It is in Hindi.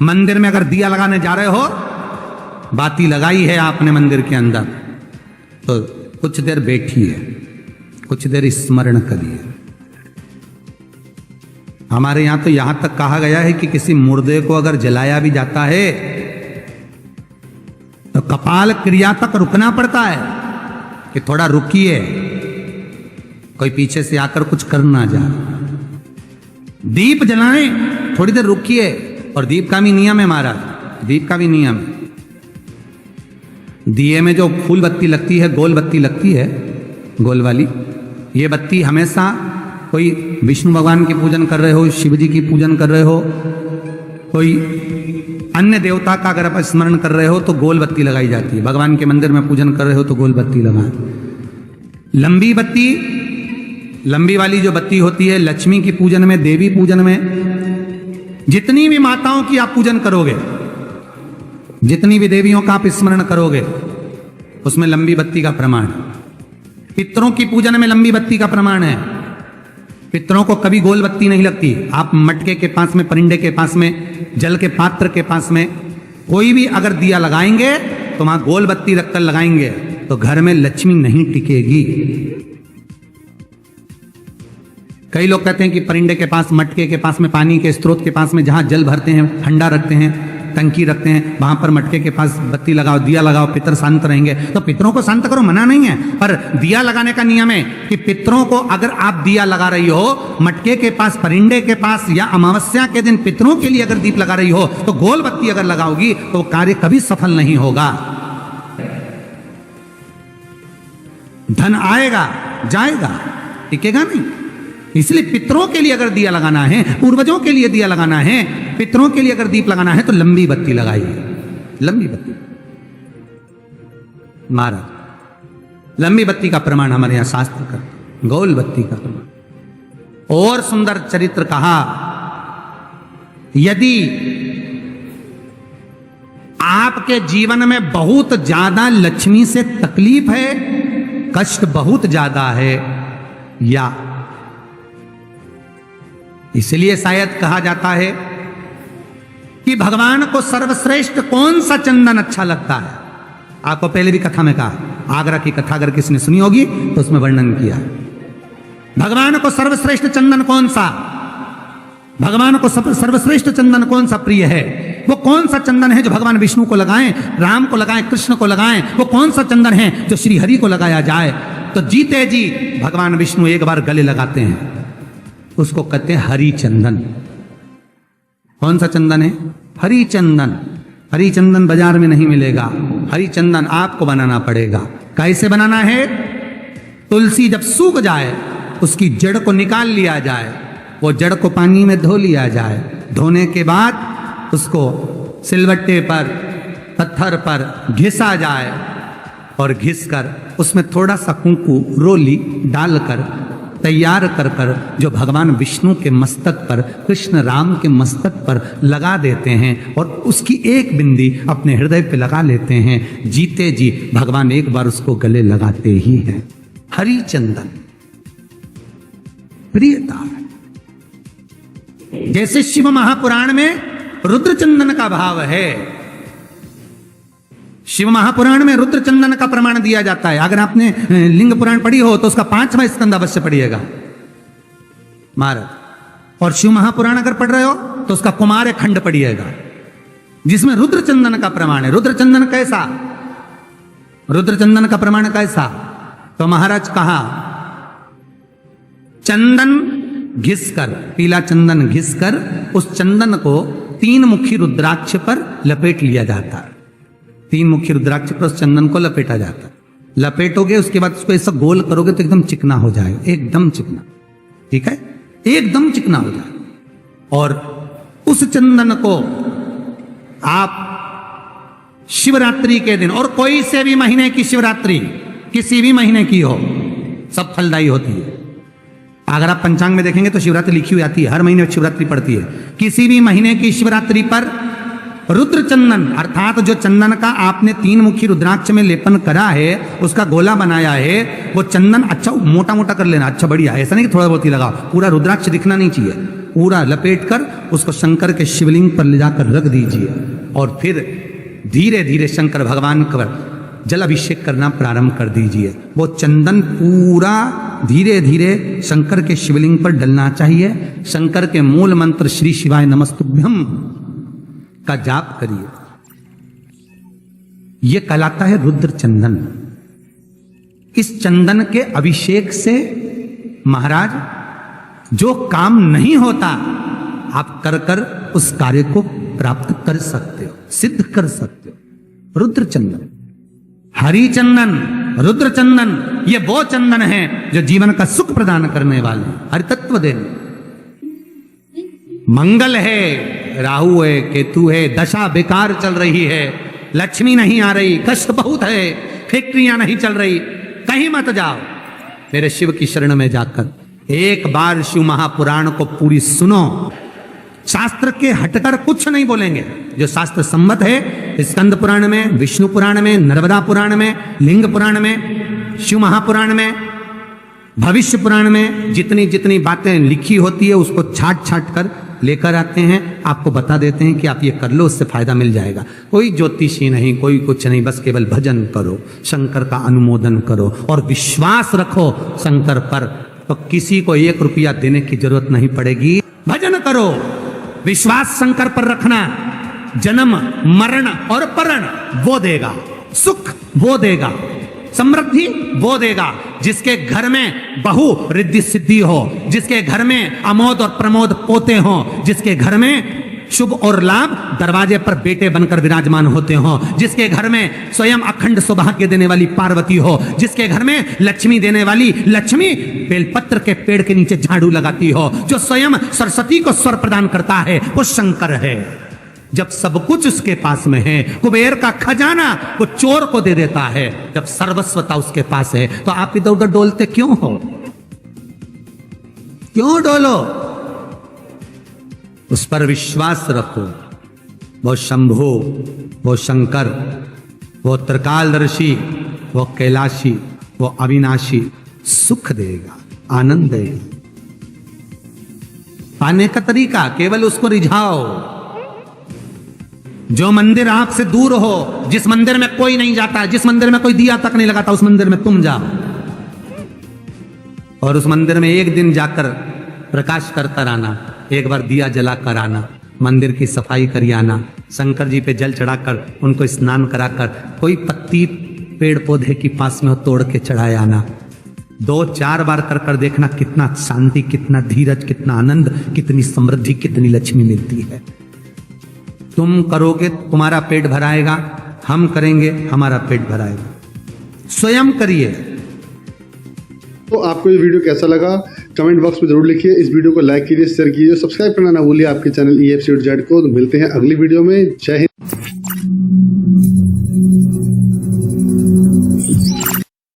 मंदिर में अगर दिया लगाने जा रहे हो, बाती लगाई है आपने मंदिर के अंदर, तो कुछ देर बैठिए, कुछ देर स्मरण करिए। हमारे यहां तो यहां तक कहा गया है कि किसी मुर्दे को अगर जलाया भी जाता है तो कपाल क्रिया तक रुकना पड़ता है कि थोड़ा रुकिए, कोई पीछे से आकर कुछ कर ना जाए। दीप जलाएं, थोड़ी देर रुकिए। और दीप का भी नियम है महाराज, दीप का भी नियम है। दिए में जो फूल बत्ती लगती है, गोल बत्ती लगती है, गोल वाली, ये बत्ती हमेशा कोई विष्णु भगवान की पूजन कर रहे हो, शिव जी की पूजन कर रहे हो, कोई अन्य देवता का अगर आप स्मरण कर रहे हो तो गोल बत्ती लगाई जाती है। भगवान के मंदिर में पूजन कर रहे हो तो गोल बत्ती लगाएं। लंबी बत्ती, लंबी वाली जो बत्ती होती है लक्ष्मी की पूजन में, देवी पूजन में, जितनी भी माताओं की आप पूजन करोगे, जितनी भी देवियों का आप स्मरण करोगे, उसमें लंबी बत्ती का प्रमाण है। पितरों की पूजन में लंबी बत्ती का प्रमाण है। पितरों को कभी गोल बत्ती नहीं लगती। आप मटके के पास में, परिंदे के पास में, जल के पात्र के पास में कोई भी अगर दिया लगाएंगे तो वहां गोल बत्ती रखकर लगाएंगे तो घर में लक्ष्मी नहीं टिकेगी। कई लोग कहते हैं कि परिंदे के पास, मटके के पास में, पानी के स्रोत के पास में जहां जल भरते हैं, हंडा रखते हैं, टंकी रखते हैं, वहां पर मटके के पास बत्ती लगाओ, दिया लगाओ, पितर शांत रहेंगे। तो पितरों को शांत करो, मना नहीं है, पर दिया लगाने का नियम है कि पितरों को अगर आप दिया लगा रही हो मटके के पास, परिंदे के पास, या अमावस्या के दिन पितरों के लिए अगर दीप लगा रही हो तो गोल बत्ती अगर लगाओगी तो कार्य कभी सफल नहीं होगा। धन आएगा जाएगा, टिकेगा नहीं। इसलिए पितरों के लिए अगर दिया लगाना है, पूर्वजों के लिए दिया लगाना है, पितरों के लिए अगर दीप लगाना है तो लंबी बत्ती लगाइए, लंबी बत्ती। महाराज लंबी बत्ती का प्रमाण हमारे यहां शास्त्र का, गोल बत्ती का प्रमाण। और सुंदर चरित्र कहा, यदि आपके जीवन में बहुत ज्यादा लक्ष्मी से तकलीफ है, कष्ट बहुत ज्यादा है, या इसलिए शायद कहा जाता है कि भगवान को सर्वश्रेष्ठ कौन सा चंदन अच्छा लगता है। आपको पहले भी कथा में कहा, आगरा की कथा अगर किसने सुनी होगी तो उसमें वर्णन किया। भगवान को सर्वश्रेष्ठ चंदन कौन सा, भगवान को सर्वश्रेष्ठ चंदन कौन सा प्रिय है, वो कौन सा चंदन है जो भगवान विष्णु को लगाएं, राम को लगाएं, कृष्ण को लगाएं, वो कौन सा चंदन है जो श्री हरि को लगाया जाए। तो जीते जी भगवान विष्णु एक बार गले लगाते हैं, उसको कहते हैं हरि चंदन। कौन सा चंदन है? हरि चंदन। हरि चंदन बाजार में नहीं मिलेगा, हरि चंदन आपको बनाना पड़ेगा। कैसे बनाना है? तुलसी जब सूख जाए उसकी जड़ को निकाल लिया जाए, वो जड़ को पानी में धो लिया जाए, धोने के बाद उसको सिलवट्टे पर, पत्थर पर घिसा जाए और घिस कर उसमें थोड़ा सा कुंकू, रोली डालकर तैयार कर कर जो भगवान विष्णु के मस्तक पर, कृष्ण राम के मस्तक पर लगा देते हैं और उसकी एक बिंदी अपने हृदय पे लगा लेते हैं। जीते जी भगवान एक बार उसको गले लगाते ही हैं। हरि चंदन प्रियता है। जैसे शिव महापुराण में रुद्र चंदन का भाव है, शिव महापुराण में रुद्र चंदन का प्रमाण दिया जाता है। अगर आपने लिंग पुराण पढ़ी हो तो उसका 5वां स्कंद अवश्य पढ़िएगा महाराज, और शिव महापुराण अगर पढ़ रहे हो तो उसका कुमार खंड पढ़िएगा जिसमें रुद्र चंदन का प्रमाण है। रुद्र चंदन कैसा, रुद्र चंदन का प्रमाण कैसा? तो महाराज कहा, चंदन घिसकर, पीला चंदन घिसकर उस चंदन को 3 मुखी रुद्राक्ष पर लपेट लिया जाता है। 3 मुखी रुद्राक्ष पर उस चंदन को लपेटा जाता है। लपेटोगे उसके बाद उसको ऐसा गोल करोगे तो एकदम चिकना हो जाएगा, एकदम चिकना, ठीक है, एकदम चिकना हो जाएगा। और उस चंदन को आप शिवरात्रि के दिन, और कोई से भी महीने की शिवरात्रि, किसी भी महीने की हो, सब फलदायी होती है। अगर आप पंचांग में देखेंगे तो शिवरात्रि लिखी हुई आती है, हर महीने शिवरात्रि पड़ती है। किसी भी महीने की शिवरात्रि पर रुद्र चंदन, अर्थात जो चंदन का आपने 3 मुखी रुद्राक्ष में लेपन करा है, उसका गोला बनाया है, वो चंदन अच्छा मोटा मोटा कर लेना, अच्छा बढ़िया, ऐसा नहीं कि थोड़ा बहुत ही लगाओ, पूरा रुद्राक्ष दिखना नहीं चाहिए, पूरा लपेट कर उसको शंकर के शिवलिंग पर ले जाकर रख दीजिए और फिर धीरे धीरे शंकर भगवान का जल अभिषेक करना प्रारंभ कर दीजिए। वो चंदन पूरा धीरे धीरे शंकर के शिवलिंग पर डलना चाहिए। शंकर के मूल मंत्र श्री शिवाय नमस्तुभ्यम का जाप करिए। यह कहलाता है रुद्र चंदन। इस चंदन के अभिषेक से महाराज जो काम नहीं होता आप कर कर उस कार्य को प्राप्त कर सकते हो, सिद्ध कर सकते हो। रुद्र चंदन, हरि चंदन, रुद्र चंदन, ये वो चंदन है जो जीवन का सुख प्रदान करने वाले, हरि तत्व देने। मंगल है, राहु है, केतु है, दशा बेकार चल रही है, लक्ष्मी नहीं आ रही, कष्ट बहुत है, फैक्ट्रियां नहीं चल रही, कहीं मत जाओ। मेरे शिव की शरण में जाकर एक बार शिव महापुराण को पूरी सुनो। शास्त्र के हटकर कुछ नहीं बोलेंगे। जो शास्त्र सम्मत है, स्कंद पुराण में, विष्णु पुराण में, नर्मदा पुराण में, लिंग पुराण में, शिव महापुराण में, भविष्य पुराण में जितनी जितनी बातें लिखी होती है उसको छाट छाट कर लेकर आते हैं, आपको बता देते हैं कि आप ये कर लो, उससे फायदा मिल जाएगा। कोई ज्योतिषी नहीं, कोई कुछ नहीं, बस केवल भजन करो, शंकर का अनुमोदन करो और विश्वास रखो शंकर पर, तो किसी को 1 रुपया देने की जरूरत नहीं पड़ेगी। भजन करो, विश्वास शंकर पर रखना, जन्म मरण और परण वो देगा, सुख वो देगा, समृद्धि वो देगा। जिसके घर में बहु रिद्धि सिद्धि हो, जिसके घर में अमोद और प्रमोद पोते हो, जिसके घर में शुभ और लाभ दरवाजे पर बेटे बनकर विराजमान होते हो, जिसके घर में स्वयं अखंड सौभाग्य देने वाली पार्वती हो, जिसके घर में लक्ष्मी देने वाली लक्ष्मी बेलपत्र के पेड़ के नीचे झाड़ू लगाती हो, जो स्वयं सरस्वती को स्वर प्रदान करता है, वो शंकर है। जब सब कुछ उसके पास में है, कुबेर का खजाना वो चोर को दे देता है। जब सर्वस्वता उसके पास है तो आप इधर उधर डोलते क्यों हो? क्यों डोलो? उस पर विश्वास रखो। वो शंभु, वो शंकर, वो त्रिकालदर्शी, वो कैलाशी, वो अविनाशी सुख देगा, आनंद देगा। पाने का तरीका केवल उसको रिझाओ। जो मंदिर आपसे दूर हो, जिस मंदिर में कोई नहीं जाता, जिस मंदिर में कोई दिया तक नहीं लगाता, उस मंदिर में तुम जाओ और उस मंदिर में एक दिन जाकर प्रकाश करता रहना, एक बार दिया जला कर आना, मंदिर की सफाई करी आना, शंकर जी पे जल चढ़ाकर उनको स्नान कराकर कोई पत्ती पेड़ पौधे के पास में तोड़ के चढ़ाए आना। 2-4 बार कर कर देखना कितना शांति, कितना धीरज, कितना आनंद, कितनी समृद्धि, कितनी लक्ष्मी मिलती है। तुम करोगे तुम्हारा पेट भराएगा, हम करेंगे हमारा पेट भराएगा। स्वयं करिए। तो आपको ये वीडियो कैसा लगा कमेंट बॉक्स में जरूर लिखिए। इस वीडियो को लाइक कीजिए, शेयर कीजिए, सब्सक्राइब करना ना भूलिए आपके चैनल EFC को। तो मिलते हैं अगली वीडियो में। जय हिंद।